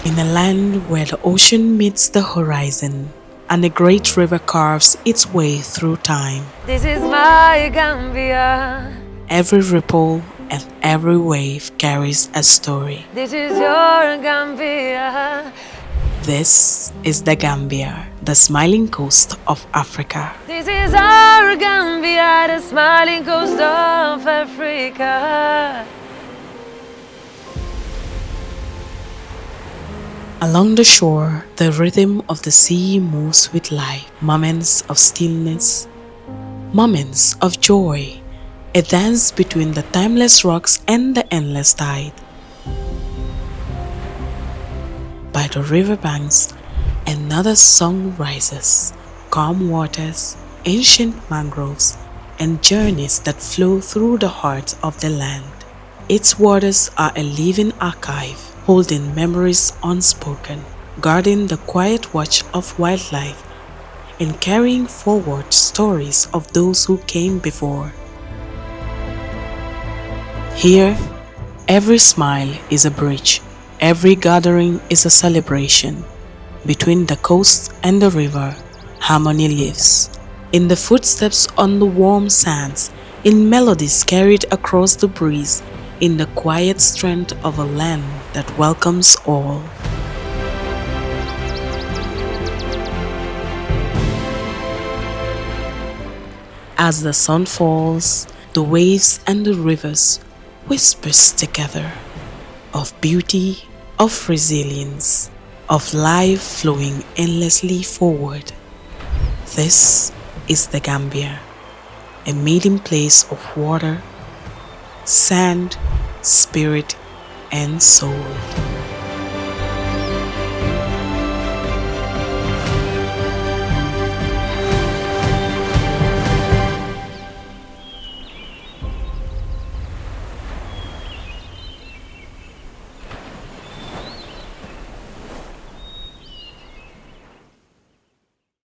In a land where the ocean meets the horizon and a great river carves its way through time. This is my Gambia. Every ripple and every wave carries a story. This is your Gambia. This is the Gambia, the smiling coast of Africa. This is our Gambia, the smiling coast of Africa. Along the shore, the rhythm of the sea moves with life. Moments of stillness, moments of joy, a dance between the timeless rocks and the endless tide. By the riverbanks, another song rises. Calm waters, ancient mangroves, and journeys that flow through the heart of the land. Its waters are a living archive, holding memories unspoken, guarding the quiet watch of wildlife, and carrying forward stories of those who came before. Here, every smile is a bridge, every gathering is a celebration. Between the coast and the river, harmony lives. In the footsteps on the warm sands, in melodies carried across the breeze, in the quiet strength of a land that welcomes all. As the sun falls, the waves and the rivers whispers together of beauty, of resilience, of life flowing endlessly forward. This is the Gambia, a meeting place of water, sand, spirit, and soul.